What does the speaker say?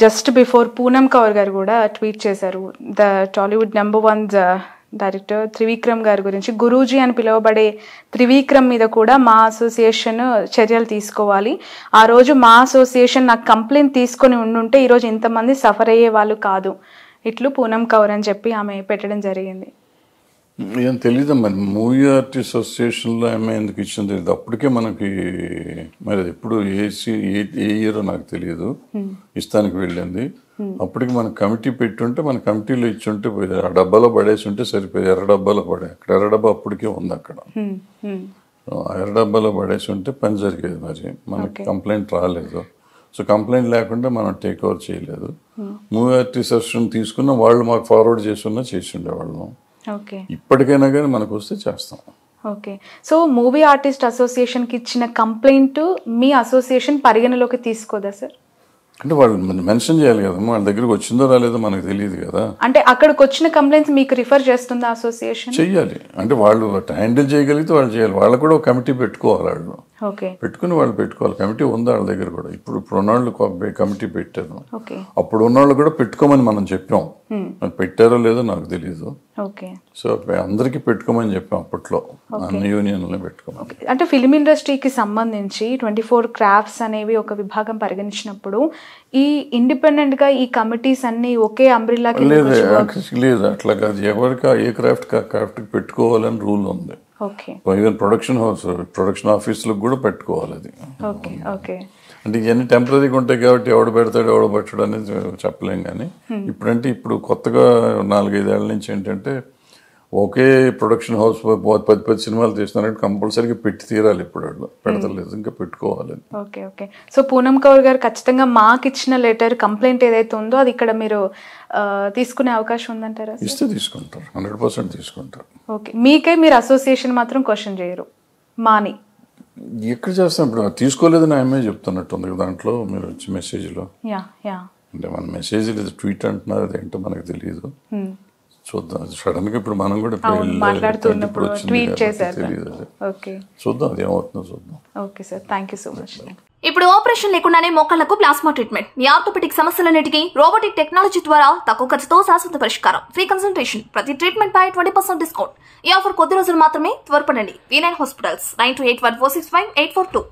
Just before Poonam Kaur గారు కూడా tweet చేశారు. ద టాలీవుడ్ #1 డైరెక్టర్ త్రివిక్రమ్ గారి గురించి, గురూజీ అని పిలువబడే త్రివిక్రమ్ మీద కూడా మా అసోసియేషన్ చర్యలు తీసుకోవాలి. ఆ రోజు మా అసోసియేషన్ నాకు కంప్లైంట్ తీసుకొని ఉండుంటే ఈరోజు ఇంతమంది సఫర్ అయ్యే వాళ్ళు కాదు, ఇట్లు పూనం కౌర్ అని చెప్పి ఆమె పెట్టడం జరిగింది. ఏం తెలీదు మరి, మూవీ ఆర్టిస్ట్ అసోసియేషన్లో ఆమె ఎందుకు ఇచ్చింది తెలియదు. అప్పటికే మనకి మరి ఎప్పుడు ఏ ఇయరో నాకు తెలియదు, ఇస్తానికి వెళ్ళింది. అప్పటికి మన కమిటీ పెట్టుంటే మన కమిటీలో ఇచ్చుంటే పోయేది. ఆ డబ్బాలో పడేసి ఉంటే సరిపోయేది. ఎర్ర డబ్బాలో పడే, అక్కడ ఎర్ర డబ్బా అప్పటికే ఉంది అక్కడ. ఆ ఎర్ర డబ్బాలో పడేసి ఉంటే పని జరిగేది. మరి మనకి కంప్లైంట్ రాలేదు. సో కంప్లైంట్ లేకుండా మనం టేక్ ఓవర్ చేయలేదు. మూవీ ఆర్టిస్ట్ అసోసియేషన్ తీసుకున్న వాళ్ళు మాకు ఫార్వర్డ్ చేసి ఉండేవాళ్ళం. ఇప్పటికైనా కానీ మనకు వస్తే చేస్తాం. ఓకే, సో మూవీ ఆర్టిస్ట్ అసోసియేషన్కి ఇచ్చిన కంప్లైంట్ మీ అసోసియేషన్ పరిగణలోకి తీసుకోదా సార్? అంటే వాళ్ళు మెన్షన్ చేయాలి కదా, వాళ్ళ దగ్గరికి వచ్చిందో రాలేదో మనకు తెలియదు కదా. అంటే అక్కడికి వచ్చిన కంప్లైంట్స్ మీకు రిఫర్ చేస్తుందా అసోసియేషన్? చెయ్యాలి, అంటే వాళ్ళు హ్యాండిల్ చేయగలిగితే వాళ్ళు చేయాలి. వాళ్ళకు కూడా ఒక కమిటీ పెట్టుకోవాలి. వాళ్ళు పెట్టుకుని వాళ్ళు పెట్టుకోవాలి. కమిటీ ఉందా వాళ్ళ దగ్గర కూడా? ఇప్పుడు ఉన్నవాళ్ళు కమిటీ పెట్టారు. అప్పుడు ఉన్నవాళ్ళు కూడా పెట్టుకోమని మనం చెప్పాం. పెట్టారో లేదో నాకు తెలియదు. సో అందరికి పెట్టుకోమని చెప్పాం అప్పట్లో, అన్ని యూనియన్లో పెట్టుకోమని. అంటే ఫిల్మ్ ఇండస్ట్రీకి సంబంధించి 24 క్రాఫ్ట్స్ అనేవి ఒక విభాగం పరిగణించినప్పుడు ఈ ఇండిపెండెంట్ గా ఈ కమిటీస్ అన్ని ఒకే అంబ్రిల్లా లేదు, అట్లా కాదు. ఎవరికి ఏ క్రాఫ్ట్ పెట్టుకోవాలని రూల్ ఉంది. ఈవెన్ ప్రొడక్షన్ ఆఫీసులకు కూడా పెట్టుకోవాలి అది. అంటే ఇవన్నీ టెంపరీగా ఉంటాయి కాబట్టి ఎవడు పెడతాడు ఎవడు పెట్టాడు అనేది చెప్పలేం. కానీ ఇప్పుడు కొత్తగా 4-5 ఏళ్ల నుంచి ఏంటంటే ఒకే ప్రొడక్షన్ హౌస్ 10 సినిమాలు తీస్తున్నారంటే కంపల్సరీగా పెట్టి తీరాలి. ఇప్పుడు వాళ్ళు పెడతలేదు, ఇంకా పెట్టుకోవాలి. ఓకే. సో పూనం కౌర్ గారు ఖచ్చితంగా మాకు ఇచ్చిన లెటర్ కంప్లైంట్ ఏదైతే ఉందో అది ఇక్కడ మీరు తీసుకునే అవకాశం ఉందంటారా? ఇస్తే తీసుకుంటారు, 100% తీసుకుంటారు. ఓకే, మీకే మీరు అసోసియేషన్ మాత్రం క్వశ్చన్ చేయరు మాని? ఎక్కడ చేస్తాం ఇప్పుడు, తీసుకోలేదని ఆమె చెప్తున్నట్టుంది దాంట్లో. మీరు వచ్చి మెసేజ్లో అంటే మన మెసేజ్ లేదు, ట్వీట్ అంటున్నారు, అదేంటో మనకు తెలియదు. చూద్దాం, సడన్ గా ఇప్పుడు మనం కూడా మాట్లాడుతున్నప్పుడు ట్వీట్ చేశారు. చూద్దాం అది ఏమవుతుందో చూద్దాం. Okay sir, thank you so much. ఇప్పుడు ఆపరేషన్ లేకుండానే మోకాళ్లకు ప్లాస్మా ట్రీట్మెంట్, మీ ఆర్థోపెడిక్ సమస్యలన్నిటికీ రోబోటిక్ టెక్నాలజీ ద్వారా తక్కువ ఖర్చుతో శాశ్వత పరిష్కారం, ఫ్రీ కన్సల్టేషన్, ప్రతి ట్రీట్మెంట్ పై 20% డిస్కౌంట్. ఈ ఆఫర్ కొద్ది రోజులు మాత్రమే, త్వరపడండి. V9 hospitals 9281465842.